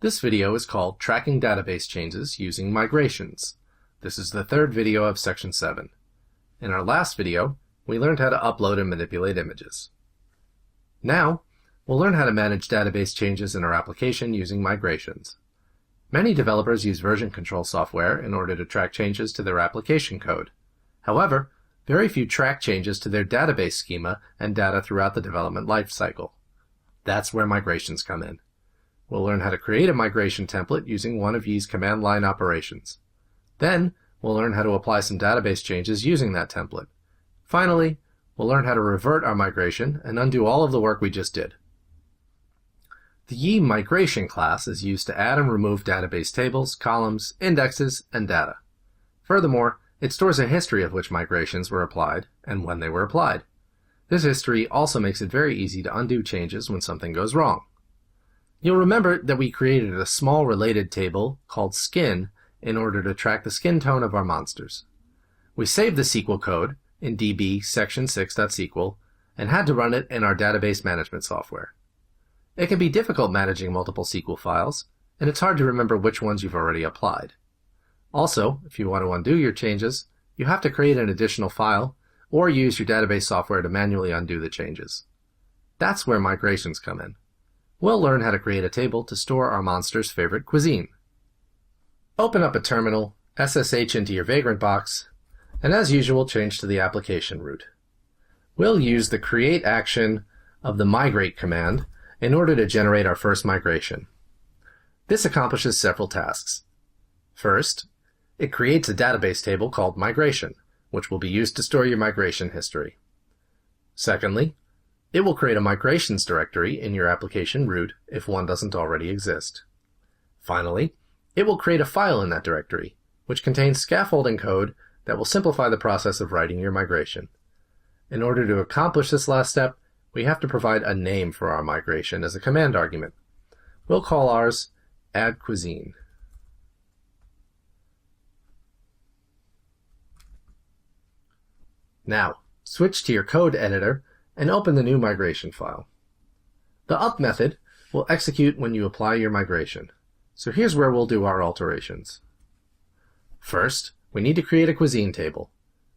This video is called Tracking Database Changes Using Migrations. This is the third video of Section 7. In our last video, we learned how to upload and manipulate images. Now, we'll learn how to manage database changes in our application using migrations. Many developers use version control software in order to track changes to their application code. However, very few track changes to their database schema and data throughout the development lifecycle. That's where migrations come in. We'll learn how to create a migration template using one of Yee's command line operations. Then, we'll learn how to apply some database changes using that template. Finally, we'll learn how to revert our migration and undo all of the work we just did. The Yee migration class is used to add and remove database tables, columns, indexes, and data. Furthermore, it stores a history of which migrations were applied and when they were applied. This history also makes it very easy to undo changes when something goes wrong. You'll remember that we created a small related table called skin in order to track the skin tone of our monsters. We saved the SQL code in db section6.sql and had to run it in our database management software. It can be difficult managing multiple SQL files, and it's hard to remember which ones you've already applied. Also, if you want to undo your changes, you have to create an additional file or use your database software to manually undo the changes. That's where migrations come in. We'll learn how to create a table to store our monster's favorite cuisine. Open up a terminal, SSH into your Vagrant box, and as usual, change to the application root. We'll use the create action of the migrate command in order to generate our first migration. This accomplishes several tasks. First, it creates a database table called migration, which will be used to store your migration history. Secondly, it will create a migrations directory in your application root if one doesn't already exist. Finally, it will create a file in that directory, which contains scaffolding code that will simplify the process of writing your migration. In order to accomplish this last step, we have to provide a name for our migration as a command argument. We'll call ours add cuisine. Now, switch to your code editor and open the new migration file. The up method will execute when you apply your migration. So here's where we'll do our alterations. First, we need to create a cuisine table.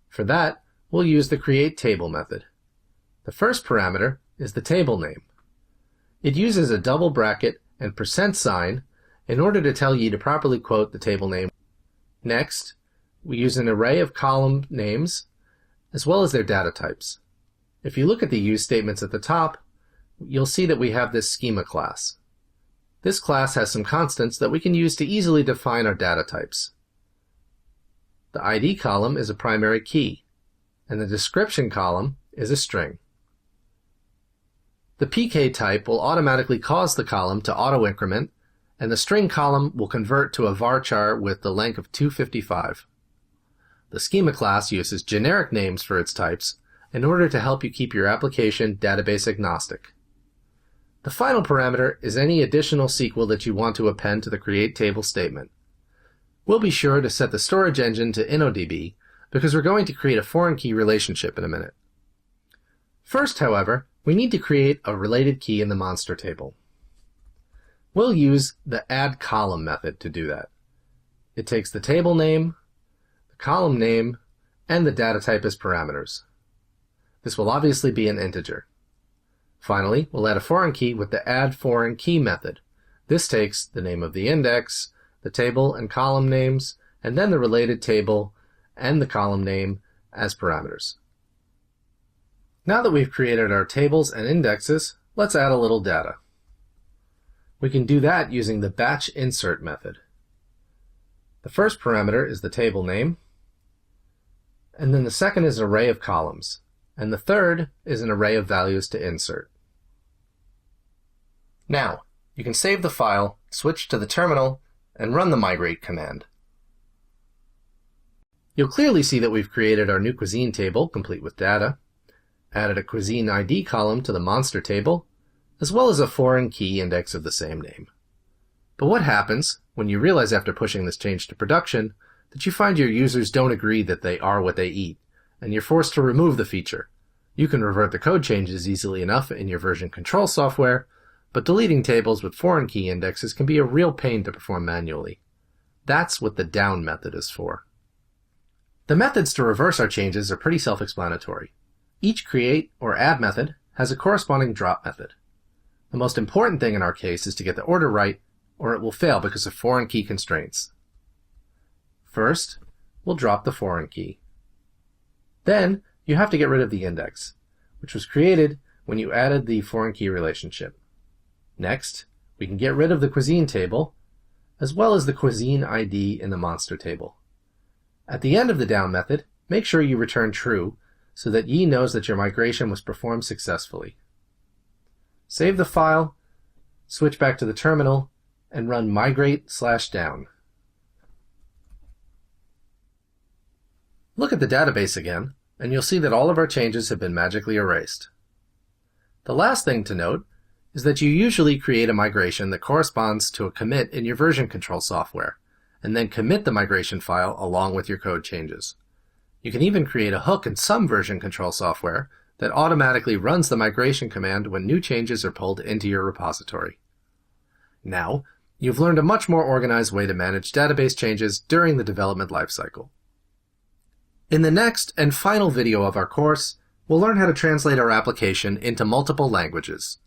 For that, we'll use the create table method. The first parameter is the table name. It uses a double bracket and % in order to tell Yee to properly quote the table name. Next, we use an array of column names as well as their data types. If you look at the use statements at the top, you'll see that we have this schema class. This class has some constants that we can use to easily define our data types. The ID column is a primary key, and the description column is a string. The PK type will automatically cause the column to auto-increment, and the string column will convert to a varchar with the length of 255. The schema class uses generic names for its types in order to help you keep your application database agnostic. The final parameter is any additional SQL that you want to append to the create table statement. We'll be sure to set the storage engine to InnoDB because we're going to create a foreign key relationship in a minute. First, however, we need to create a related key in the monster table. We'll use the add column method to do that. It takes the table name, the column name, and the data type as parameters. This will obviously be an integer. Finally, we'll add a foreign key with the add foreign key method. This takes the name of the index, the table and column names, and then the related table and the column name as parameters. Now that we've created our tables and indexes, let's add a little data. We can do that using the batch insert method. The first parameter is the table name, and then the second is an array of columns, and the third is an array of values to insert. Now, you can save the file, switch to the terminal, and run the migrate command. You'll clearly see that we've created our new cuisine table, complete with data, added a cuisine ID column to the monster table, as well as a foreign key index of the same name. But what happens when you realize after pushing this change to production that you find your users don't agree that they are what they eat, and you're forced to remove the feature? You can revert the code changes easily enough in your version control software, but deleting tables with foreign key indexes can be a real pain to perform manually. That's what the down method is for. The methods to reverse our changes are pretty self-explanatory. Each create or add method has a corresponding drop method. The most important thing in our case is to get the order right, or it will fail because of foreign key constraints. First, we'll drop the foreign key. Then, you have to get rid of the index, which was created when you added the foreign key relationship. Next, we can get rid of the cuisine table, as well as the cuisine ID in the monster table. At the end of the down method, make sure you return true so that Yi knows that your migration was performed successfully. Save the file, switch back to the terminal, and run migrate/down. Look at the database again, and you'll see that all of our changes have been magically erased. The last thing to note is that you usually create a migration that corresponds to a commit in your version control software, and then commit the migration file along with your code changes. You can even create a hook in some version control software that automatically runs the migration command when new changes are pulled into your repository. Now, you've learned a much more organized way to manage database changes during the development lifecycle. In the next and final video of our course, we'll learn how to translate our application into multiple languages.